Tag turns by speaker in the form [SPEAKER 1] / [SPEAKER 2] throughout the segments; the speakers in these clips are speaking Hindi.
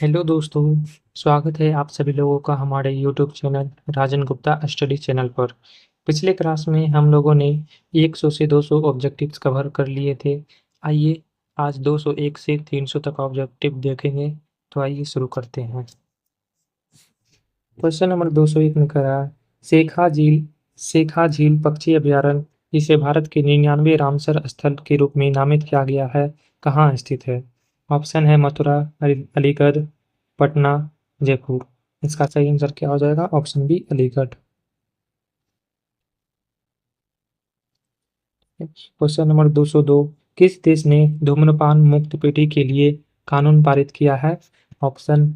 [SPEAKER 1] हेलो दोस्तों, स्वागत है आप सभी लोगों का हमारे यूट्यूब चैनल राजन गुप्ता स्टडी चैनल पर। पिछले क्लास में हम लोगों ने 100 से 200 ऑब्जेक्टिव्स कवर कर लिए थे। आइए आज 201 से 300 तक ऑब्जेक्टिव देखेंगे। तो आइए शुरू करते हैं। क्वेश्चन नंबर 201 में कह रहा है शेखा झील पक्षी अभयारण्य, जिसे भारत के 99 रामसर स्थल के रूप में नामित किया गया है, कहाँ स्थित है? ऑप्शन है मथुरा, अलीगढ़, पटना, जयपुर। इसका सही आंसर क्या हो जाएगा? Option B Aligarh. Question number 202, किस देश ने धूम्रपान मुक्त पेटी के लिए कानून पारित किया है? ऑप्शन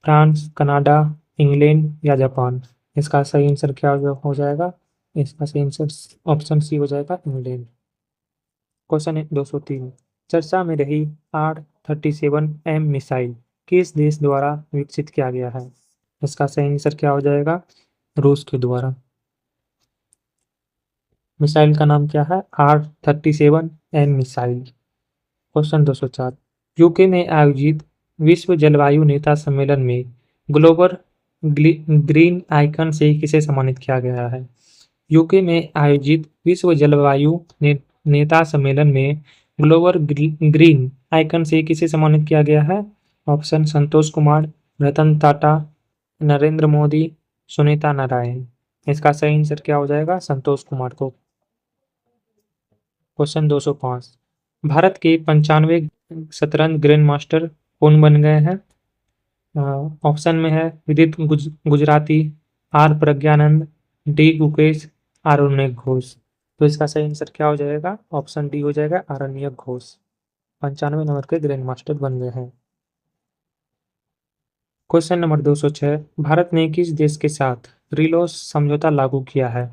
[SPEAKER 1] फ्रांस, कनाडा, इंग्लैंड या जापान। इसका सही आंसर क्या हो जाएगा? इसका सही आंसर ऑप्शन सी हो जाएगा, इंग्लैंड। क्वेश्चन है 203, चर्चा में रही R-37M मिसाइल किस देश द्वारा विकसित किया गया है? इसका सही आंसर क्या हो जाएगा? रूस के द्वारा। मिसाइल का नाम क्या है? R-37M missile. क्वेश्चन 204, यूके में आयोजित विश्व जलवायु नेता सम्मेलन में ग्लोबल ग्रीन आइकन से किसे सम्मानित किया गया है? यूके में आयोजित विश्व जलवायु नेता सम्मेलन में ग्लोबल ग्रीन आइकन से किसे सम्मानित किया गया है? ऑप्शन संतोष कुमार, रतन टाटा, नरेंद्र मोदी, सुनीता नारायण। इसका सही आंसर क्या हो जाएगा? संतोष कुमार को। क्वेश्चन 205, भारत के 95 शतरंज ग्रैंड मास्टर कौन बन गए हैं? ऑप्शन में है विदित गुजराती, आर प्रज्ञानंद, डी गुकेश, आरण्यक घोष। तो इसका सही आंसर क्या हो जाएगा? ऑप्शन डी हो जाएगा, आरण्यक घोष। 95 नंबर के ग्रैंड मास्टर बन गए हैं। क्वेश्चन नंबर 206, भारत ने किस देश के साथ रिलोस समझौता लागू किया है?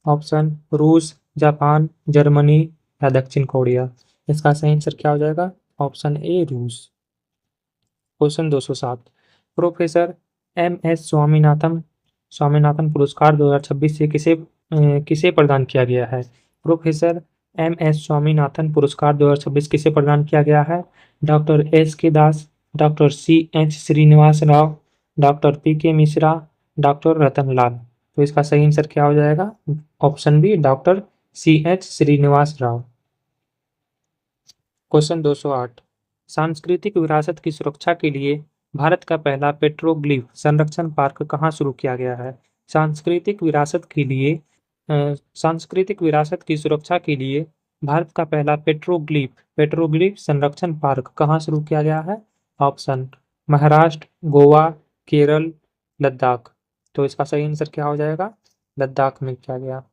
[SPEAKER 1] ऑप्शन रूस, जापान, जर्मनी या दक्षिण कोरिया। इसका सही आंसर क्या हो जाएगा? ऑप्शन ए रूस। Question 207, professor MS Swaminathan Swaminathan पुरस्कार 2026 से किसे प्रदान किया गया है? प्रोफेसर MS स्वामीनाथन पुरस्कार 2026 किसे प्रदान किया गया है? Doctor SK Das, doctor CH Srinivas Rao, doctor PK Mishra, doctor Ratan Lal. तो इसका सही आंसर क्या हो जाएगा? Option B, doctor CH Srinivas Rao. Question 208, सांस्कृतिक विरासत की सुरक्षा के लिए भारत का पहला पेट्रोग्लिफ संरक्षण पार्क कहाँ शुरू किया गया है? सांस्कृतिक विरासत की सुरक्षा के लिए भारत का पहला पेट्रोग्लिफ संरक्षण पार्क कहाँ शुरू किया गया है? ऑप्शन महाराष्ट्र, गोवा, केरल, लद्दाख। तो इसका सही आंसर क्या हो जाएगा? लद्दाख में किया गया।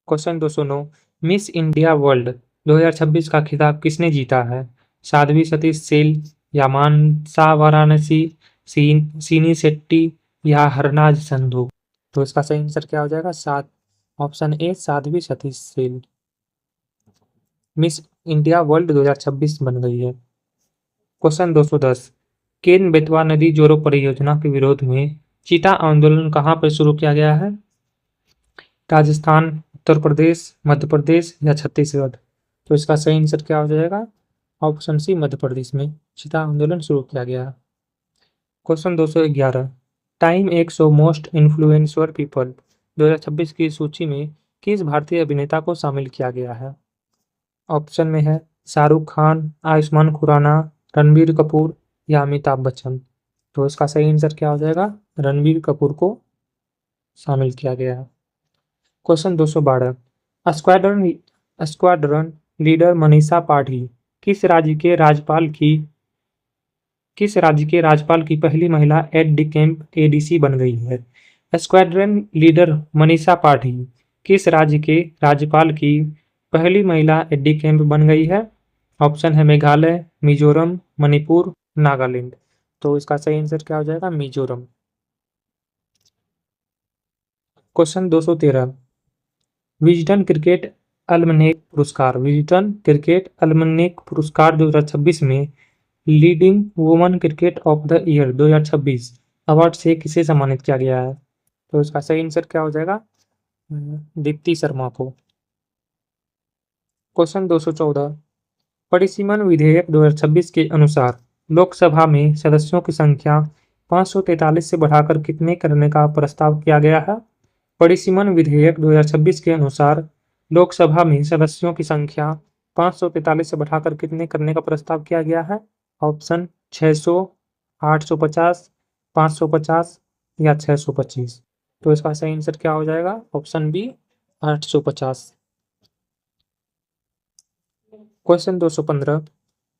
[SPEAKER 1] क्वेश्चन 209, मिस इंडिया वर्ल्ड 2026 का खिताब किसने जीता है? साध्वी सतीश सेल या मानसा वाराणसी, सीनी शेट्टी या हरनाज संधू। तो इसका सही आंसर क्या हो जाएगा? Option A, Sadhvi Satish Sail. Miss India World 2026 बन गई है। क्वेश्चन 210, केन बेतवा नदी जोड़ो परियोजना के विरोध में चीता आंदोलन कहाँ पर शुरू किया गया है? राजस्थान, उत्तर प्रदेश, मध्य प्रदेश या छत्तीसगढ़। तो इसका सही आंसर क्या हो जाएगा? ऑप्शन सी, मध्य प्रदेश में चीता आंदोलन शुरू किया गया। Question 211, time 100 most influencer people 2026 की सूची में किस भारतीय अभिनेता को शामिल किया गया है? ऑप्शन में है शाहरुख खान, आयुष्मान खुराना, रणबीर कपूर या अमिताभ बच्चन। तो इसका सही आंसर क्या हो जाएगा? रणबीर कपूर को शामिल किया गया है। क्वेश्चन 212, स्क्वाड्रन लीडर मनीषा पाठी किस राज्य के राज्यपाल की पहली महिला एड डी कैंप ADC बन गई है? स्क्वाड्रन लीडर मनीषा पाठी किस राज्य के राज्यपाल की पहली महिला एडी कैंप बन गई है? ऑप्शन है मेघालय, मिजोरम, मणिपुर, नागालैंड। तो इसका सही आंसर क्या हो जाएगा? मिजोरम। क्वेश्चन 213, विजडन क्रिकेट अलमनेक पुरस्कार 2026 में leading woman cricket of the year 2026 award से किसे सम्मानित किया गया है? तो इसका सही आंसर क्या हो जाएगा? दीप्ति शर्मा को। क्वेश्चन 214, परिसीमन विधेयक 2026 के अनुसार लोकसभा में सदस्यों की संख्या 543 से बढ़ाकर कितने करने का प्रस्ताव किया गया है? परिसीमन विधेयक 2026 के अनुसार लोकसभा में सदस्यों की संख्या 543 से बढ़ाकर कितने करने का प्रस्ताव किया गया है? ऑप्शन 600, 850, 550 या 625। तो इसका सही आंसर क्या हो जाएगा? Option B 850। क्वेश्चन 215,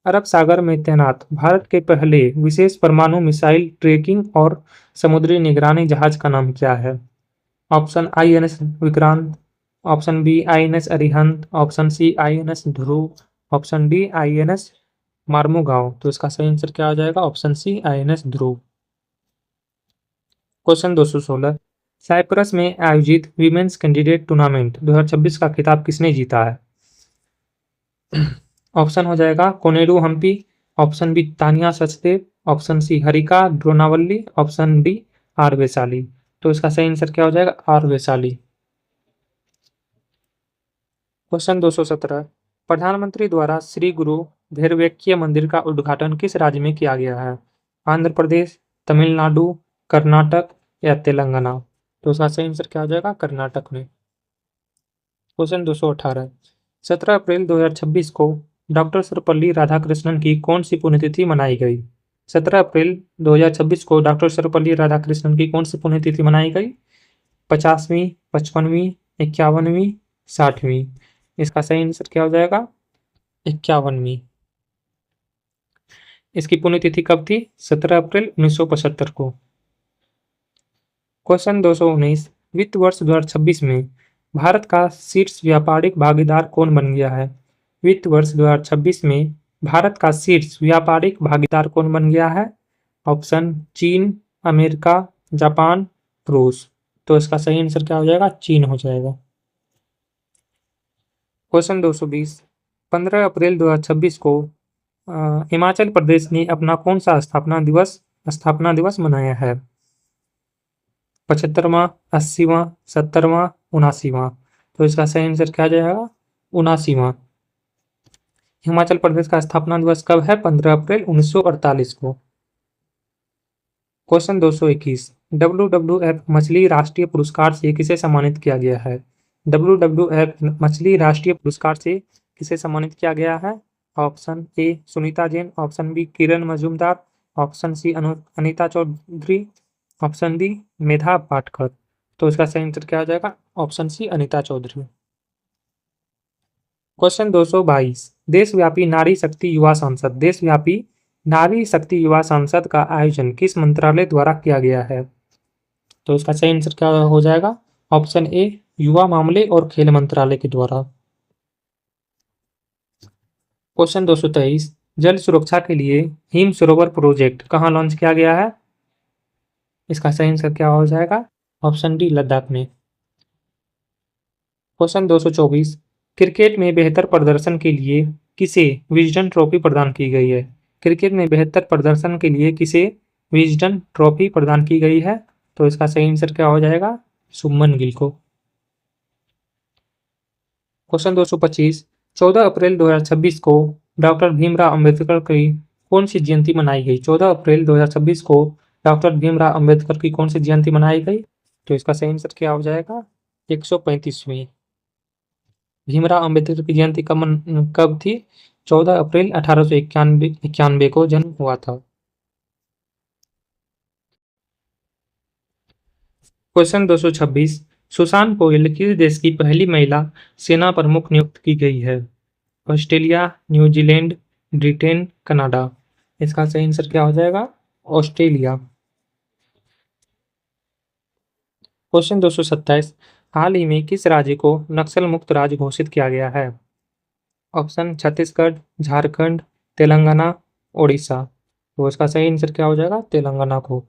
[SPEAKER 1] अरब सागर में तैनात भारत के पहले विशेष परमाणु मिसाइल ट्रैकिंग और समुद्री निगरानी जहाज का नाम क्या है? Option INS Vikrant, option B INS Arihant, option C INS Dhruv, option D INS Mormugao. तो इसका सही आंसर क्या हो जाएगा? Option C INS Dhruv. Question 216, Cyprus में आयोजित वीमेंस कैंडिडेट टूर्नामेंट 2026 का खिताब किसने जीता है? ऑप्शन हो जाएगा Koneru Humpy, option B Tania Sachdev, option C Harika Dronavalli, option D R Vaishali. तो इसका सही आंसर क्या हो जाएगा? आर वैशाली। क्वेश्चन 217, प्रधानमंत्री द्वारा श्री गुरु भैरवैक्य मंदिर का उद्घाटन किस राज्य में किया गया है? आंध्र प्रदेश, तमिलनाडु, कर्नाटक या तेलंगाना। तो इसका सही आंसर क्या हो जाएगा? कर्नाटक में। क्वेश्चन 218, 17 अप्रैल 2026 को डॉक्टर सर्वपल्ली राधाकृष्णन की कौन सी पुण्यतिथि मनाई गई? 17 अप्रैल 2026 को डॉक्टर सर्वपल्ली राधाकृष्णन की कौन सी पुण्यतिथि मनाई गई? 50वीं, 55वीं, 51वीं, 60वीं। इसका सही आंसर क्या हो जाएगा? 51वीं। इसकी पुण्यतिथि कब थी? 17 अप्रैल 1975 को। क्वेश्चन 219, वित्त वर्ष 2026 में भारत का शीर्ष व्यापारिक भागीदार कौन बन गया है? वित्त वर्ष 2026 में भारत का शीर्ष व्यापारिक भागीदार कौन बन गया है? ऑप्शन चीन, अमेरिका, जापान, रूस। तो इसका सही आंसर क्या हो जाएगा? चीन हो जाएगा। क्वेश्चन 220, 15 अप्रैल 2026 को हिमाचल प्रदेश ने अपना कौन सा स्थापना दिवस मनाया है? 75वां, 80वां, 70वां, 79वां। तो इसका सही आंसर क्या जाएगा? 79वां। हिमाचल प्रदेश का स्थापना दिवस कब है? 15 अप्रैल 1948 को। क्वेश्चन 221, WWF मछली राष्ट्रीय पुरस्कार से किसे सम्मानित किया गया है? WWF मछली राष्ट्रीय पुरस्कार से किसे सम्मानित किया गया है? Option A Sunita Jain, option B Kiran Majumdar, option C Anita Chaudhary, option D Medha Patkar. तो इसका सही आंसर क्या हो जाएगा? Option C Anita Chaudhary. Question 222, देशव्यापी नारी शक्ति युवा संसद देशव्यापी नारी शक्ति युवा संसद का आयोजन किस मंत्रालय द्वारा किया गया है? तो इसका सही आंसर क्या हो जाएगा? ऑप्शन ए युवा मामले और खेल मंत्रालय के द्वारा। क्वेश्चन 223, जल सुरक्षा के लिए हिम सरोवर प्रोजेक्ट कहाँ लॉन्च किया गया है? इसका सही आंसर क्या हो जाएगा? ऑप्शन डी लद्दाख में। क्वेश्चन 224, क्रिकेट में बेहतर प्रदर्शन के लिए किसे विजडन ट्रॉफी प्रदान की गई है? क्रिकेट में बेहतर प्रदर्शन के लिए किसे विजडन ट्रॉफी प्रदान की गई है? तो इसका सही आंसर क्या हो जाएगा? शुभमन गिल को। क्वेश्चन 225, 14 अप्रैल 2026 को डॉक्टर भीमराव अंबेडकर की कौन सी जयंती मनाई गई? 14 अप्रैल 2026 को डॉक्टर भीमराव अंबेडकर की कौन सी जयंती मनाई गई? तो इसका सही आंसर क्या हो जाएगा? 135वीं। भीमराव अंबेडकर की जयंती कब थी? 14 अप्रैल 1891 को जन्म हुआ था। क्वेश्चन 226, सुसान गोयल किस देश की पहली महिला सेना प्रमुख नियुक्त की गई है? Australia, New Zealand, Britain, Canada. इसका सही आंसर क्या हो जाएगा? ऑस्ट्रेलिया। क्वेश्चन 227, हाल ही में किस राज्य को नक्सल मुक्त राज्य घोषित किया गया है? ऑप्शन छत्तीसगढ़, झारखंड, तेलंगाना, ओडिशा। तो इसका सही आंसर क्या हो जाएगा? तेलंगाना को।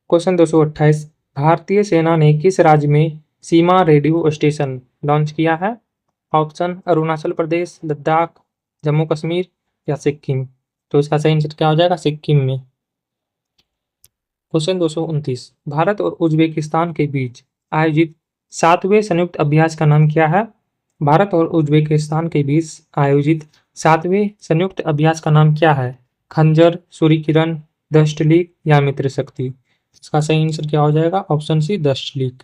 [SPEAKER 1] क्वेश्चन 228, भारतीय सेना ने किस राज्य में सीमा रेडियो स्टेशन लॉन्च किया है? ऑप्शन अरुणाचल प्रदेश, लद्दाख, जम्मू कश्मीर या सिक्किम। तो इसका सही आंसर क्या हो जाएगा? सिक्किम में। क्वेश्चन 229, भारत और उज्बेकिस्तान के बीच आयोजित 7वें संयुक्त अभ्यास का नाम क्या है? भारत और उज्बेकिस्तान के बीच आयोजित 7वें संयुक्त अभ्यास का नाम क्या है? खंजर, सूर्यकिरण, दष्टलीक या मित्र शक्ति? इसका सही आंसर क्या हो जाएगा? ऑप्शन सी दष्टलीक।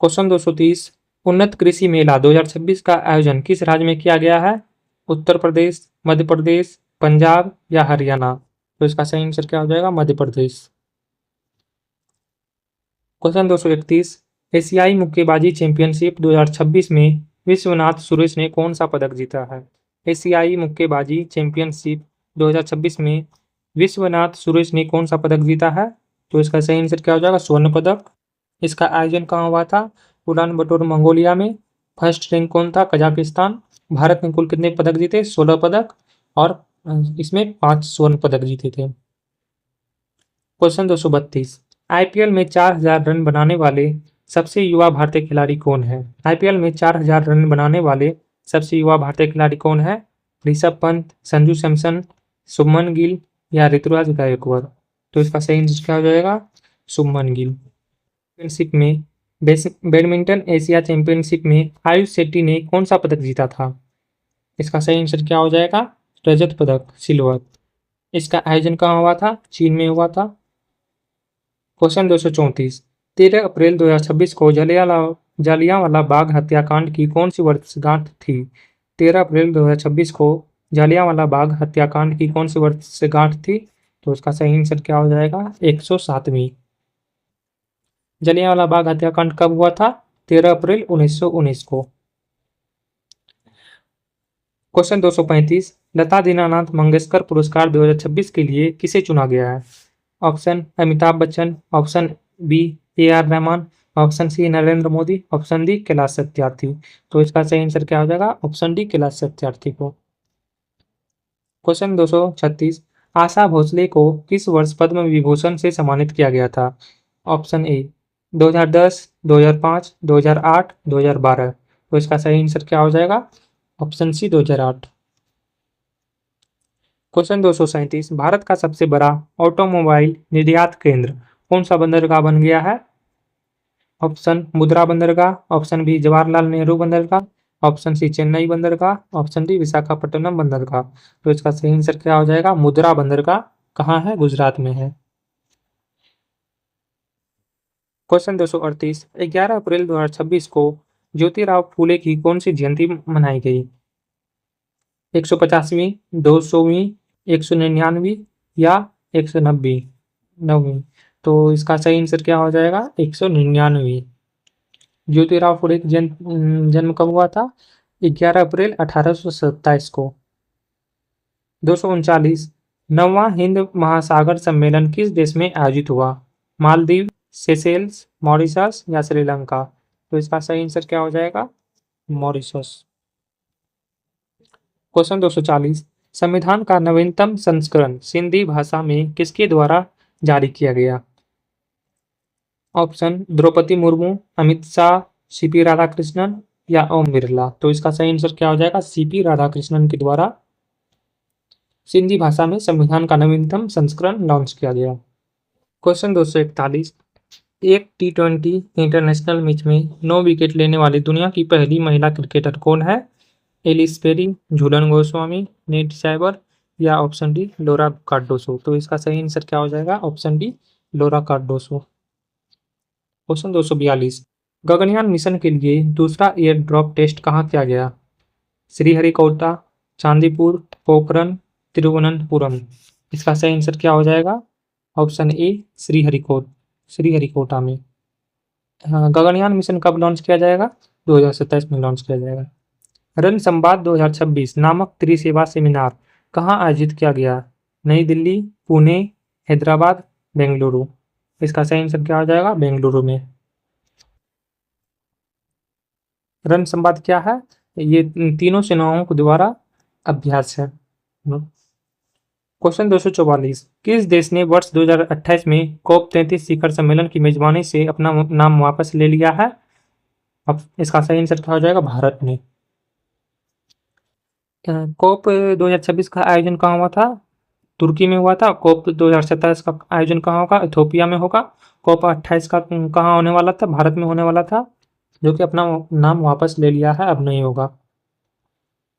[SPEAKER 1] क्वेश्चन 230 उन्नत कृषि मेला 2026 का आयोजन किस राज्य में किया गया है? उत्तर प्रदेश, मध्य प्रदेश, पंजाब या हरियाणा? तो इसका सही आंसर क्या हो जाएगा? मध्य प्रदेश। क्वेश्चन 231 एशियाई मुक्केबाजी चैंपियनशिप 2026 में विश्वनाथ सुरेश ने कौन सा पदक जीता है? एशियाई मुक्केबाजी चैंपियनशिप 2026 में विश्वनाथ सुरेश ने कौन सा पदक जीता है? तो इसका सही आंसर क्या हो जाएगा? स्वर्ण पदक। इसका आयोजन कहाँ हुआ था? उलान बटोर मंगोलिया में। फर्स्ट रैंक कौन था? कजाकिस्तान। भारत ने कुल कितने पदक जीते? 16 पदक और इसमें 5 स्वर्ण पदक जीते थे। क्वेश्चन 232 आईपीएल में 4000 रन बनाने वाले सबसे युवा भारतीय खिलाड़ी कौन है? आईपीएल में 4000 रन बनाने वाले सबसे युवा भारतीय खिलाड़ी कौन है? ऋषभ पंत, संजू सैमसन, शुभमन गिल या ऋतुराज गायकवाड़? तो इसका सही आंसर क्या हो जाएगा? शुभमन गिल। चैंपियनशिप में बैडमिंटन एशिया चैंपियनशिप में आयुष शेट्टी ने कौन सा पदक जीता था? इसका सही आंसर क्या हो जाएगा? रजत पदक, सिल्वर। इसका आयोजन कहाँ हुआ था? चीन में हुआ था। क्वेश्चन 234 13 अप्रैल 2026 को जलियांवाला बाग हत्याकांड की कौन सी वर्षगांठ थी? 13 अप्रैल 2026 को जलियांवाला बाग हत्याकांड की कौन सी वर्षगांठ थी? तो इसका सही आंसर क्या हो जाएगा? 107वीं। जलियांवाला बाग हत्याकांड कब हुआ था? 13 अप्रैल 1919 को। क्वेश्चन 235 लता दीनानाथ मंगेशकर पुरस्कार 2026 के लिए किसे चुना गया है? Option Amitabh Bachchan, option B A R Rahman, option C Narendra Modi, option D Kailash Satyarthi. तो इसका सही आंसर क्या हो जाएगा? ऑप्शन डी कैलाश सत्यार्थी को। क्वेश्चन 236 आशा भोसले को किस वर्ष पद्म विभूषण से सम्मानित किया गया था? Option A 2010, 2005, 2008, 2012। तो इसका सही आंसर क्या हो जाएगा? ऑप्शन सी 2008। क्वेश्चन 237 भारत का सबसे बड़ा ऑटोमोबाइल निर्यात केंद्र कौन सा बंदरगाह बन गया है? ऑप्शन मुद्रा बंदरगाह, ऑप्शन बी जवाहरलाल नेहरू बंदरगाह, ऑप्शन सी चेन्नई बंदरगाह, ऑप्शन डी विशाखापट्टनम बंदरगाह। तो इसका सही आंसर क्या हो जाएगा? मुद्रा बंदरगाह। कहाँ है? गुजरात में है। क्वेश्चन 238 11 अप्रैल 2026 को ज्योतिराव फूले की कौन सी जयंती मनाई गई? 150वीं, 200वीं, 199वीं या 190वीं? नौवीं। तो इसका सही आंसर क्या हो जाएगा? 199वीं। ज्योतिराव फूले का जन्म कब हुआ था? 11 अप्रैल 1827 को। 239 नौवां हिंद महासागर सम्मेलन किस देश में आयोजित हुआ? मालदीव, सेशेल्स, मॉरिशस या श्रीलंका? तो इसका सही आंसर क्या हो जाएगा? मॉरिशस। क्वेश्चन 240 संविधान का नवीनतम संस्करण सिंधी भाषा में किसके द्वारा जारी किया गया? ऑप्शन द्रौपदी मुर्मू, अमित शाह, सीपी राधाकृष्णन या ओम बिरला? तो इसका सही आंसर क्या हो जाएगा? सीपी राधाकृष्णन के द्वारा सिंधी भाषा में संविधान का नवीनतम संस्करण लॉन्च किया गया। क्वेश्चन 241 एक T20 इंटरनेशनल मैच में 9 विकेट लेने वाली दुनिया की पहली महिला क्रिकेटर कौन है? Ellyse Perry, Jhulan Goswami, net cyber या ऑप्शन डी लोरा कार्डोसो? तो इसका सही आंसर क्या हो जाएगा? ऑप्शन डी लोरा कार्डोसो। क्वेश्चन 242 गगनयान मिशन के लिए दूसरा एयर ड्रॉप टेस्ट कहाँ किया गया? श्रीहरिकोटा, चांदीपुर, पोखरन, तिरुवनंतपुरम? इसका सही आंसर क्या हो जाएगा? ऑप्शन ए श्रीहरिकोटा में। हाँ, गगनयान मिशन कब लॉन्च किया जाएगा? 2027 में लॉन्च किया जाएगा। रन संवाद 2026 नामक त्रिसेवा सेमिनार कहाँ आयोजित किया गया? नई दिल्ली, पुणे, हैदराबाद, बेंगलुरु? इसका सही आंसर क्या हो जाएगा? बेंगलुरु में। रन संवाद क्या है? ये तीनों सेनाओं के द्वारा अभ्यास है। क्वेश्चन 244 किस देश ने वर्ष 2028 में COP 33 शिखर सम्मेलन की मेजबानी से अपना नाम वापस ले लिया है? अब इसका सही आंसर क्या हो जाएगा? भारत ने। COP 2026 का आयोजन कहाँ हुआ था? तुर्की में हुआ था। COP 2027 का आयोजन कहाँ होगा? इथोपिया में होगा। COP 28 का कहाँ होने वाला था? भारत में होने वाला था। जो कि अपना नाम वापस ले लिया है, अब नहीं होगा।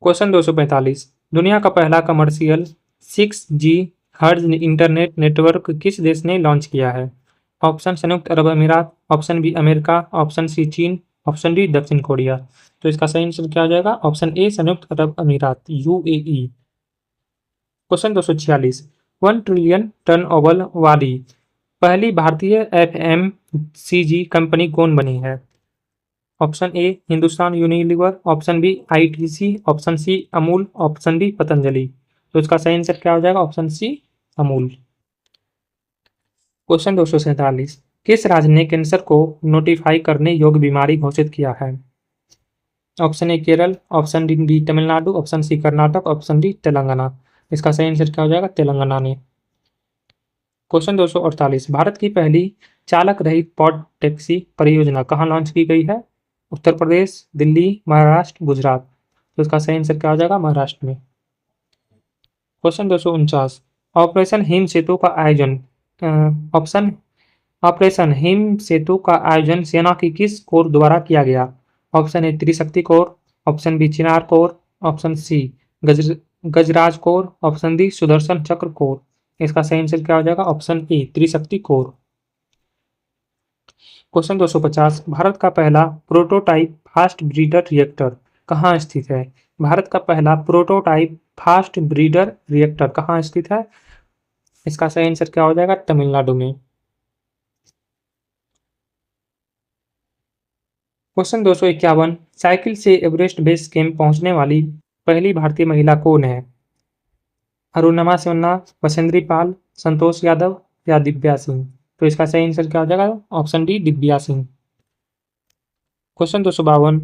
[SPEAKER 1] क्वेश्चन 245, दुनिया का पहला commercial 6G hertz internet network किस देश ने लॉन्च किया है? ऑप्शन संयुक्त अरब अमीरात, option B America, option C चीन, ऑप्शन डी दक्षिण कोरिया। तो इसका सही आंसर क्या हो जाएगा? ऑप्शन ए संयुक्त अरब अमीरात, यूएई। क्वेश्चन 246, 1 ट्रिलियन टर्नओवर वाली पहली भारतीय एफएमसीजी कंपनी कौन बनी है? Option A Hindustan Unilever, option B ITC, option C Amul, option D Patanjali. तो इसका सही आंसर क्या हो जाएगा? Option C Amul. क्वेश्चन 247, किस राज्य ने कैंसर को नोटिफाई करने योग्य बीमारी घोषित किया है? Option A Kerala, option D Tamil Nadu, option C Karnataka, option D Telangana. इसका सही आंसर क्या हो जाएगा? तेलंगाना ने। क्वेश्चन 248, भारत की पहली चालक रहित पॉड टैक्सी परियोजना कहाँ लॉन्च की गई है? उत्तर प्रदेश, दिल्ली, महाराष्ट्र, गुजरात। तो इसका सही आंसर क्या हो जाएगा? महाराष्ट्र में। क्वेश्चन 249, ऑपरेशन हिम सेतु का आयोजन ऑप्शन ऑपरेशन हिम सेतु का आयोजन सेना की किस कोर द्वारा किया गया? Option A Trishakti corps, option B Chinar corps, option C Gajraj corps, option D Sudarshan Chakra corps. इसका सही आंसर क्या हो जाएगा? Option A Trishakti corps. Question 250, भारत का पहला प्रोटोटाइप फास्ट ब्रीडर रिएक्टर कहाँ स्थित है? भारत का पहला प्रोटोटाइप फास्ट ब्रीडर रिएक्टर कहाँ स्थित है? इसका सही आंसर क्या हो जाएगा? तमिलनाडु में। क्वेश्चन 251, साइकिल से एवरेस्ट बेस कैंप पहुंचने वाली पहली भारतीय महिला कौन है? अरुणिमा सिन्हा, बछेंद्री पाल, संतोष यादव या दिव्या सिंह। तो इसका सही आंसर क्या हो जाएगा? Option D Divya Singh. Question 252,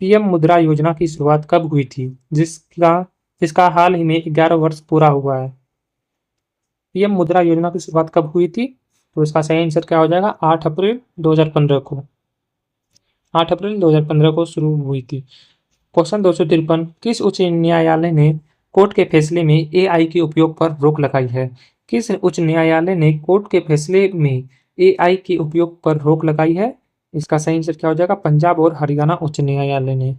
[SPEAKER 1] PM मुद्रा योजना की शुरुआत कब हुई थी, जिसका हाल ही में 11 वर्ष पूरा हुआ है? पीएम मुद्रा योजना की शुरुआत कब हुई थी? तो इसका सही आंसर क्या हो जाएगा? 8 अप्रैल 2015 को। 8 अप्रैल 2015 को शुरू हुई थी। क्वेश्चन 253, किस उच्च न्यायालय ने कोर्ट के फैसले में एआई के उपयोग पर रोक लगाई है? किस उच्च न्यायालय ने कोर्ट के फैसले में एआई के उपयोग पर रोक लगाई है? इसका सही आंसर क्या हो जाएगा? पंजाब और हरियाणा उच्च न्यायालय ने।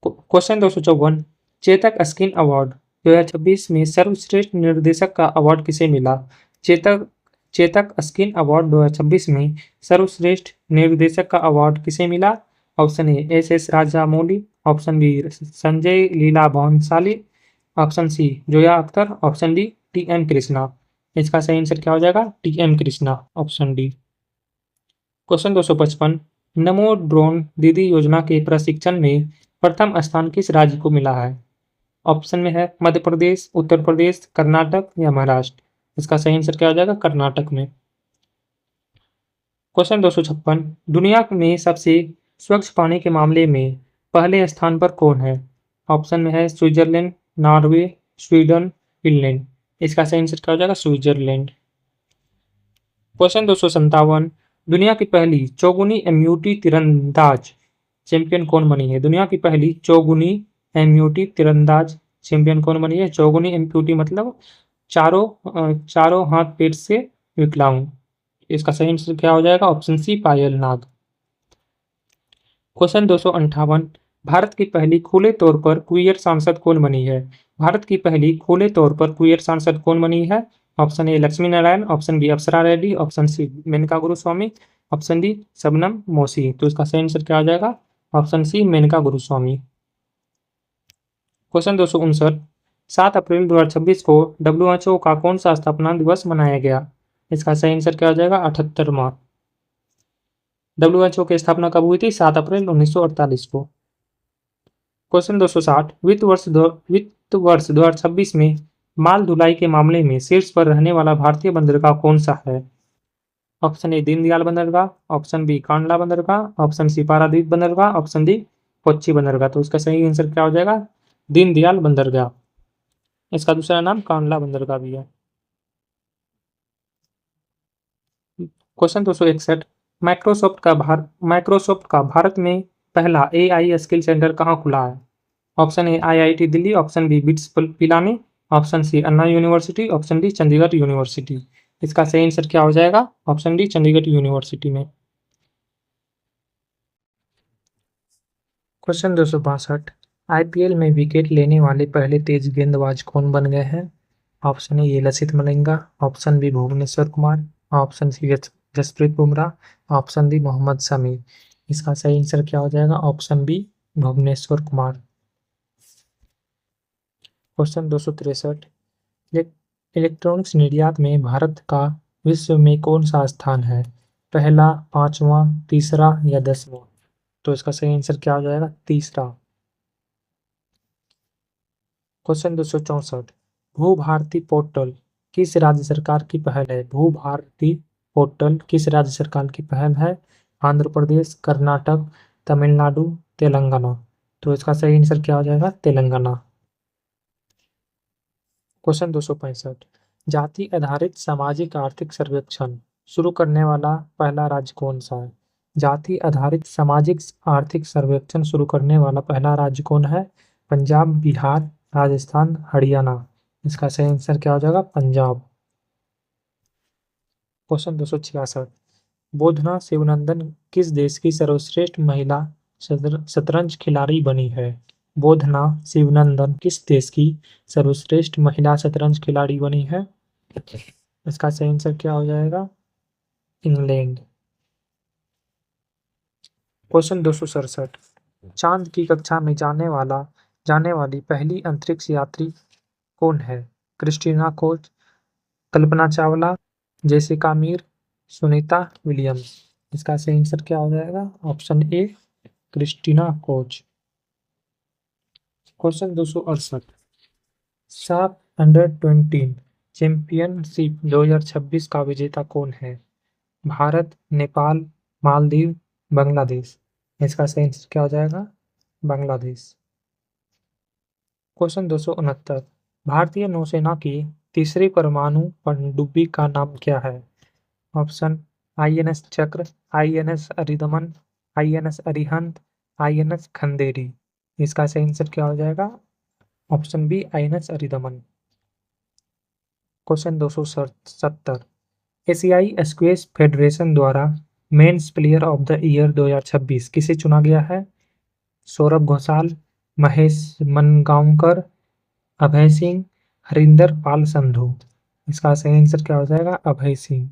[SPEAKER 1] क्वेश्चन 254, चेतक स्किन अवार्ड 2026 में सर्वश्रेष्ठ निर्देशक का अवार्ड किसे मिला? चेतक चेतक स्किन अवार्ड 2026 में सर्वश्रेष्ठ निर्देशक का अवार्ड किसे मिला? Option A S Rajamouli, option B Sanjay Leela Bhansali, option C Zoya Akhtar, option D TM Krishna. इसका सही आंसर क्या हो जाएगा? TM Krishna, option D. Question 255, Namo drone दीदी योजना के प्रशिक्षण में प्रथम स्थान किस राज्य को मिला है? ऑप्शन में है मध्य प्रदेश, उत्तर प्रदेश, कर्नाटक या महाराष्ट्र। इसका सही आंसर क्या हो जाएगा? कर्नाटक में। क्वेश्चन 256, दुनिया में सबसे स्वच्छ पानी के मामले में पहले स्थान पर कौन है? ऑप्शन में है स्विट्जरलैंड, नॉर्वे, स्वीडन, फिनलैंड। इसका सही आंसर क्या हो जाएगा? स्विट्जरलैंड। क्वेश्चन 257, दुनिया की पहली चौगुनी एम्यूटी तीरंदाज चैंपियन कौन बनी है? दुनिया की पहली चौगुनी एम्यूटी तीरंदाज चैंपियन कौन बनी है? चौगुनी एम्यूटी मतलब चारों हाथ पेट से विकलांग। इसका सही आंसर क्या हो जाएगा? ऑप्शन सी पायल नाग। क्वेश्चन 258, भारत की पहली खुले तौर पर क्वीयर सांसद कौन बनी है? भारत की पहली खुले तौर पर क्वीयर सांसद कौन बनी है? Option A Lakshmi Narayan, option B Apsara Reddy, option C Menaka Guruswamy, option D Shabnam Mosi. तो इसका सही आंसर क्या हो जाएगा? Option C Menaka Guruswamy. Question 259, 7 अप्रैल 2026 को डब्ल्यूएचओ का कौन सा स्थापना दिवस मनाया गया? इसका सही आंसर क्या हो जाएगा? 78वां। डब्ल्यूएचओ की स्थापना कब हुई थी? 7 अप्रैल 1948 को। क्वेश्चन 260, वित्त वर्ष 2026 में माल ढुलाई के मामले में शीर्ष पर रहने वाला भारतीय बंदरगाह कौन सा है? ऑप्शन ए दीनदयाल बंदरगाह, ऑप्शन बी कांडला बंदरगाह, ऑप्शन सी पारादीप बंदरगाह, ऑप्शन डी कोच्चि बंदरगाह। तो इसका सही आंसर क्या हो जाएगा? दीनदयाल बंदरगाह। इसका दूसरा नाम कांडला बंदरगाह भी है। क्वेश्चन 261, माइक्रोसॉफ्ट का भारत में पहला एआई स्किल सेंटर कहाँ खुला है? Option A IIT Delhi, option B BITS Pilani, option C Anna university, option D Chandigarh university. इसका सही आंसर क्या हो जाएगा? ऑप्शन डी, चंडीगढ़ यूनिवर्सिटी में। क्वेश्चन 262, आईपीएल में विकेट लेने वाले पहले तेज गेंदबाज कौन बन गए हैं? Option A Lasith Malinga, option B Bhuvneshwar Kumar, option C Jasprit Bumrah, option D Mohammed Shami. इसका सही आंसर क्या हो जाएगा? Option B, Bhuvneshwar Kumar. Question 263, electronics निर्यात में भारत का विश्व में कौन सा स्थान है? पहला, पांचवा, तीसरा या 10वां? तो इसका सही आंसर क्या हो जाएगा? तीसरा। क्वेश्चन 264, भू भारती पोर्टल किस राज्य सरकार की पहल है? भू भारती पोर्टल किस राज्य सरकार की पहल है? आंध्र प्रदेश, कर्नाटक, तमिलनाडु, तेलंगाना? तो इसका सही आंसर क्या हो जाएगा? तेलंगाना। क्वेश्चन 265, जाति आधारित सामाजिक आर्थिक सर्वेक्षण शुरू करने वाला पहला राज्य कौन सा है? जाति आधारित सामाजिक आर्थिक सर्वेक्षण शुरू करने वाला पहला राज्य कौन है? पंजाब, बिहार, राजस्थान, हरियाणा? इसका सही आंसर क्या हो जाएगा? पंजाब। क्वेश्चन 266, बोधना शिवनंदन किस देश की सर्वश्रेष्ठ महिला शतरंज खिलाड़ी बनी है? बोधना शिवनंदन किस देश की सर्वश्रेष्ठ महिला शतरंज खिलाड़ी बनी है? इसका सही आंसर क्या हो जाएगा? इंग्लैंड। क्वेश्चन 267, चांद की कक्षा में जाने वाली पहली अंतरिक्ष यात्री कौन है? Christina Koch, Kalpana Chawla, Jessica Meir, Sunita Williams? इसका सही आंसर क्या हो जाएगा? Option A, Christina Koch. Question 268, साफ अंडर 20 चैंपियनशिप 2026 का विजेता कौन है? भारत, नेपाल, मालदीव, बांग्लादेश? इसका सही आंसर क्या हो जाएगा? बांग्लादेश। क्वेश्चन 269, भारतीय नौसेना की तीसरी परमाणु पनडुब्बी का नाम क्या है? Option INS Chakra, INS Aridhaman, INS Arihant, INS Khanderi? इसका सही आंसर क्या हो जाएगा? Option B, INS Aridhaman. Question 270, एशियाई स्क्वैश फेडरेशन द्वारा men's player of the year 2026 किसे चुना गया है? सौरभ घोषाल, महेश मनगांवकर, अभय सिंह, हरिंदर पाल संधू? इसका सही आंसर क्या हो जाएगा? अभय सिंह।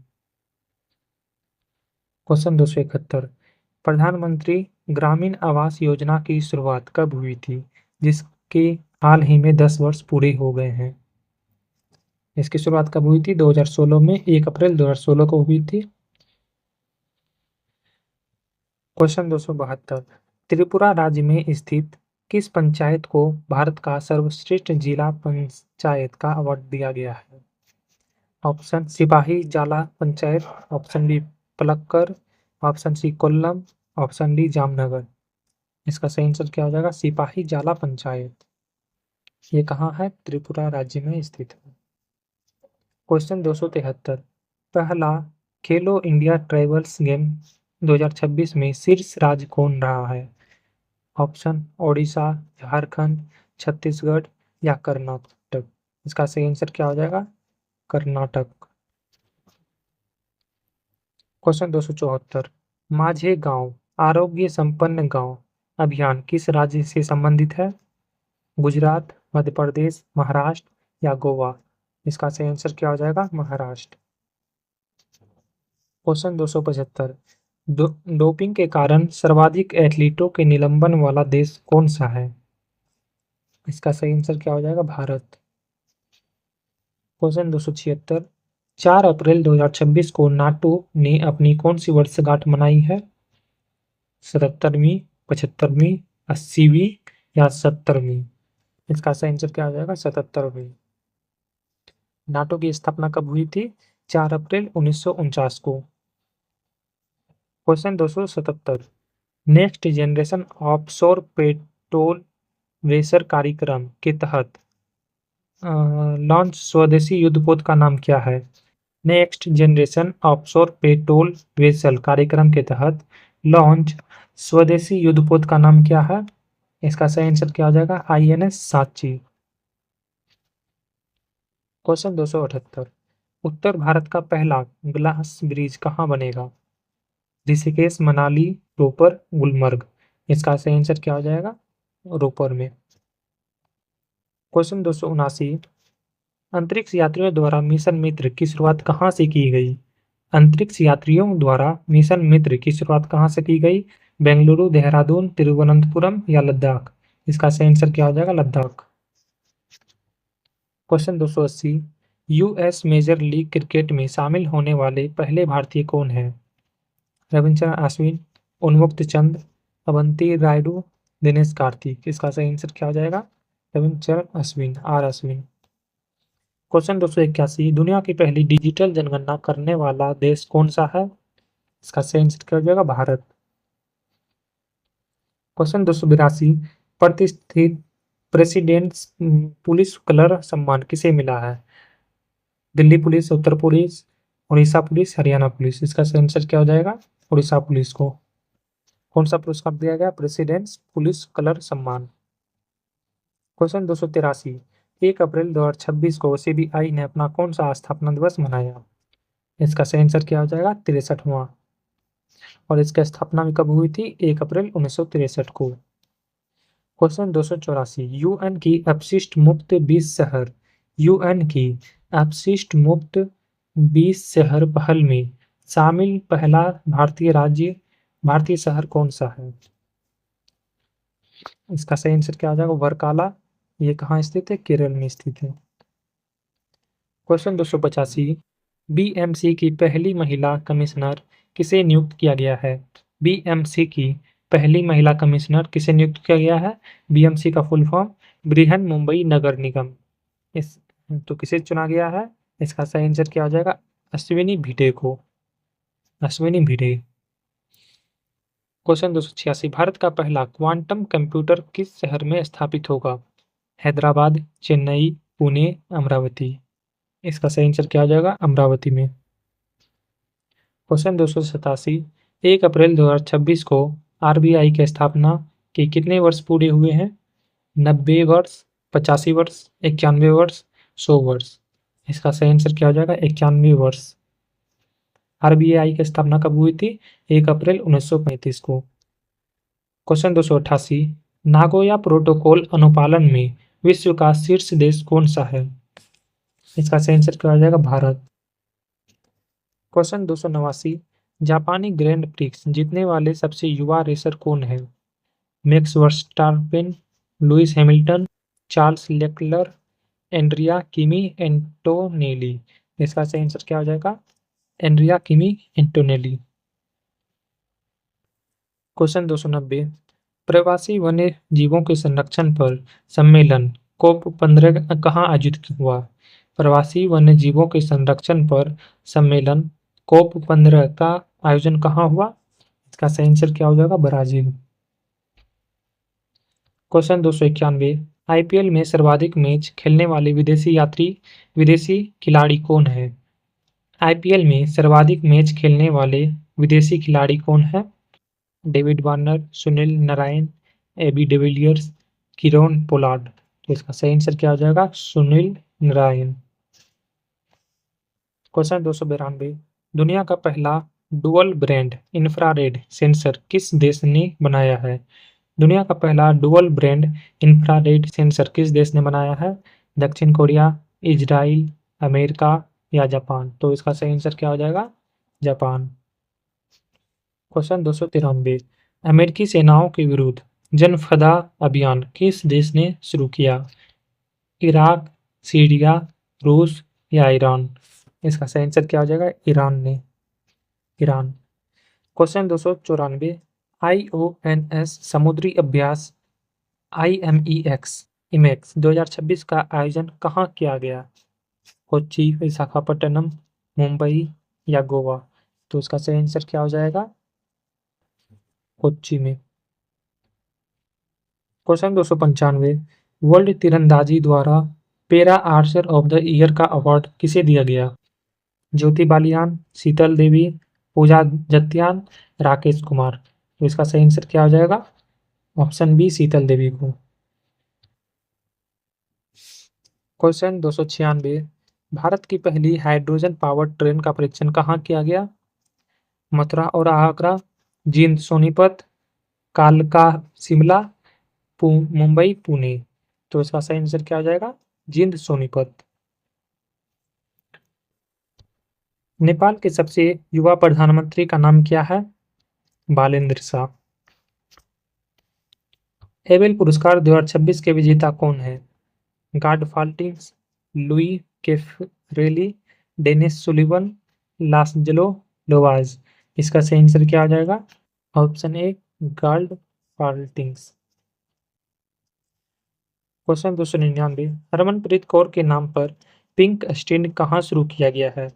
[SPEAKER 1] क्वेश्चन 271, प्रधानमंत्री ग्रामीण आवास योजना की शुरुआत कब हुई थी, जिसके हाल ही में 10 वर्ष पूरे हो गए हैं? इसकी शुरुआत कब हुई थी? 2016 में, 1 अप्रैल 2016 को हुई थी। क्वेश्चन 272, त्रिपुरा राज्य में स्थित किस पंचायत को भारत का सर्वश्रेष्ठ जिला पंचायत का अवार्ड दिया गया है? Option Sepahijala panchayat, option B Palakkad, option C Kollam, option D Jamnagar? इसका सही आंसर क्या हो जाएगा? सिपाही जाला पंचायत। ये कहाँ है? त्रिपुरा राज्य में स्थित है। क्वेश्चन 273, पहला खेलो इंडिया ट्राइबल्स गेम 2026 में शीर्ष राज्य कौन रहा है? ऑप्शन ओडिशा, झारखंड, छत्तीसगढ़ या कर्नाटक? इसका सही आंसर क्या हो जाएगा? कर्नाटक। क्वेश्चन 274, माझे गांव आरोग्य संपन्न गांव अभियान किस राज्य से संबंधित है? गुजरात, मध्य प्रदेश, महाराष्ट्र या गोवा? इसका सही आंसर क्या हो जाएगा? महाराष्ट्र। क्वेश्चन 275, डोपिंग के कारण सर्वाधिक एथलीटों के निलंबन वाला देश कौन सा है? इसका सही आंसर क्या हो जाएगा? भारत। क्वेश्चन 276, 4 अप्रैल 2026 को नाटो ने अपनी कौन सी वर्षगांठ मनाई है? 77वीं, 75वीं, 80वीं या 70वीं? इसका सही आंसर क्या हो जाएगा? 77वीं। नाटो की स्थापना कब हुई थी? 4 अप्रैल 1949 को। Question 277, next generation offshore patrol vessel कार्यक्रम के तहत लॉन्च स्वदेशी युद्धपोत का नाम क्या है? Next generation offshore patrol vessel कार्यक्रम के तहत लॉन्च स्वदेशी युद्धपोत का नाम क्या है? इसका सही आंसर क्या हो जाएगा? आईएनएस सांची। क्वेश्चन 278, उत्तर भारत का पहला ग्लास ब्रिज कहाँ बनेगा? ऋषिकेश, मनाली, रोपर, गुलमर्ग। इसका सही आंसर क्या हो जाएगा? रोपर में। क्वेश्चन 279, अंतरिक्ष यात्रियों द्वारा मिशन मित्र की शुरुआत कहाँ से की गई? अंतरिक्ष यात्रियों द्वारा मिशन मित्र की शुरुआत कहाँ से की गई? बेंगलुरु, देहरादून, तिरुवनंतपुरम या लद्दाख? इसका सही आंसर क्या हो जाएगा? Ladakh. Question 280, US major league cricket में शामिल होने वाले पहले भारतीय कौन हैं? रविचंद्रन अश्विन, उन्मुक्त चंद, अवंती रायडू, दिनेश कार्तिक। इसका सही आंसर क्या हो जाएगा? रविचंद्रन अश्विन, आर अश्विन। क्वेश्चन 281, दुनिया की पहली डिजिटल जनगणना करने वाला देश कौन सा है? इसका सही आंसर क्या हो जाएगा? भारत। क्वेश्चन 282, प्रतिष्ठित प्रेसिडेंट्स पुलिस कलर सम्मान किसे मिला है? Delhi police, Uttar police, Orissa police, Haryana police. इसका सही आंसर क्या हो जाएगा? उड़ीसा पुलिस को। कौन सा पुरस्कार दिया गया? प्रेसिडेंट्स पुलिस कलर सम्मान। क्वेश्चन 283, 1 अप्रैल 2026 को सीबीआई ने अपना कौन सा स्थापना दिवस मनाया? इसका सही आंसर क्या हो जाएगा? 63वां। और इसकी स्थापना भी कब हुई थी? 1 अप्रैल 1963 को। क्वेश्चन 284, यूएन की अपशिष्ट मुक्त 20 शहर, यूएन की अपशिष्ट मुक्त 20 शहर पहल में शामिल पहला भारतीय शहर कौन सा है? इसका सही आंसर क्या आ जाएगा? वर्काला। ये कहाँ स्थित है? केरल में स्थित है। क्वेश्चन 285, बीएमसी की पहली महिला कमिश्नर किसे नियुक्त किया गया है? बीएमसी की पहली महिला कमिश्नर किसे नियुक्त किया गया है? बीएमसी का फुल फॉर्म बृहन मुंबई नगर निगम। इस तो किसे चुना गया है? इसका सही आंसर क्या हो जाएगा? अश्विनी भिडे को, अश्विनी भिडे। क्वेश्चन 286, भारत का पहला क्वांटम कंप्यूटर किस शहर में स्थापित होगा? हैदराबाद, चेन्नई, पुणे, अमरावती। इसका सही आंसर क्या हो जाएगा? अमरावती में। क्वेश्चन 287, 1 अप्रैल 2026 को आरबीआई की स्थापना के कितने वर्ष पूरे हुए हैं? 90 वर्ष, 85 वर्ष, 91 वर्ष, 100 वर्ष। इसका सही आंसर क्या हो जाएगा? 91 वर्ष। आरबीआई की स्थापना कब हुई थी? 1 अप्रैल 1935 को। क्वेश्चन 288, नागोया प्रोटोकॉल अनुपालन में विश्व का शीर्ष देश कौन सा है? इसका सही आंसर क्या हो जाएगा? भारत। क्वेश्चन 289, जापानी ग्रैंड प्रिक्स जीतने वाले सबसे युवा रेसर कौन है? Max Verstappen, Lewis Hamilton, Charles Leclerc, Andrea Kimi Antonelli. इसका सही आंसर क्या हो जाएगा? Andrea Kimi Antonelli. क्वेश्चन 290, प्रवासी वन्य जीवों के संरक्षण पर सम्मेलन COP 15 कहाँ आयोजित हुआ? प्रवासी वन्य जीवों के संरक्षण पर सम्मेलन COP 15 का आयोजन कहाँ हुआ? इसका सही आंसर क्या हो जाएगा? ब्राजील। क्वेश्चन 291, आईपीएल में सर्वाधिक मैच खेलने वाले विदेशी खिलाड़ी कौन है? आईपीएल में सर्वाधिक मैच खेलने वाले विदेशी खिलाड़ी कौन है? David Warner, Sunil Narine, AB de Villiers, Kieron Pollard. तो इसका सही आंसर क्या हो जाएगा? सुनील नारायण। क्वेश्चन 292, दुनिया का पहला डुअल ब्रेंड इंफ्रारेड सेंसर किस देश ने बनाया है? दुनिया का पहला डुअल ब्रेंड इंफ्रारेड सेंसर किस देश ने बनाया है? दक्षिण कोरिया, इजराइल, अमेरिका या जापान। तो इसका सही आंसर क्या हो जाएगा? जापान। क्वेश्चन 293, अमेरिकी सेनाओं के विरुद्ध जनफदा अभियान किस देश ने शुरू किया? इराक, सीरिया, रूस या ईरान। इसका सही आंसर क्या हो जाएगा? ईरान ने, ईरान। क्वेश्चन 294, IONS समुद्री अभ्यास IMEX इमेक्स 2026 का आयोजन कहाँ किया गया? कोच्चि, विशाखापट्टनम, मुंबई या गोवा। तो इसका सही आंसर क्या हो जाएगा? कोच्चि में। क्वेश्चन 295, वर्ल्ड तीरंदाजी द्वारा पेरा आर्चर ऑफ द ईयर का अवार्ड किसे दिया गया? ज्योति बालियान, शीतल देवी, पूजा जत्यान, राकेश कुमार। तो इसका सही आंसर क्या हो जाएगा? ऑप्शन बी, शीतल देवी को। क्वेश्चन 296, भारत की पहली हाइड्रोजन पावर ट्रेन का परीक्षण कहाँ किया गया? मथुरा और आगरा, जींद सोनीपत, कालका शिमला, मुंबई पुणे। तो इसका सही आंसर क्या हो जाएगा? जींद सोनीपत। नेपाल के सबसे युवा प्रधानमंत्री का नाम क्या है? बालेंद्र शाह। एबेल पुरस्कार 2026 के विजेता कौन है? Gerd Faltings, Luis Caffarelli, Dennis Sullivan, Laszlo Lovasz. इसका सही आंसर क्या हो जाएगा? Option A Gerd Faltings. Question 299, Harmanpreet Kaur के नाम पर पिंक स्टैंड कहाँ शुरू किया गया है?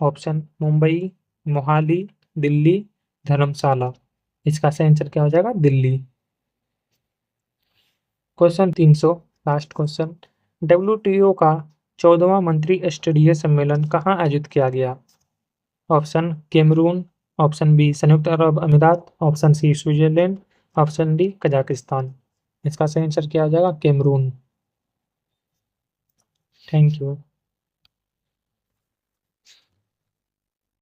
[SPEAKER 1] ऑप्शन मुंबई, मोहाली, दिल्ली, धर्मशाला। इसका सही आंसर क्या हो जाएगा? Delhi. Question 300, last question, WTO का 14वां मंत्री स्तरीय सम्मेलन कहाँ आयोजित किया गया? ऑप्शन कैमरून, ऑप्शन बी संयुक्त अरब अमीरात, option C Switzerland, option D Kazakhstan. इसका सही आंसर क्या हो जाएगा? कैमरून। Thank you.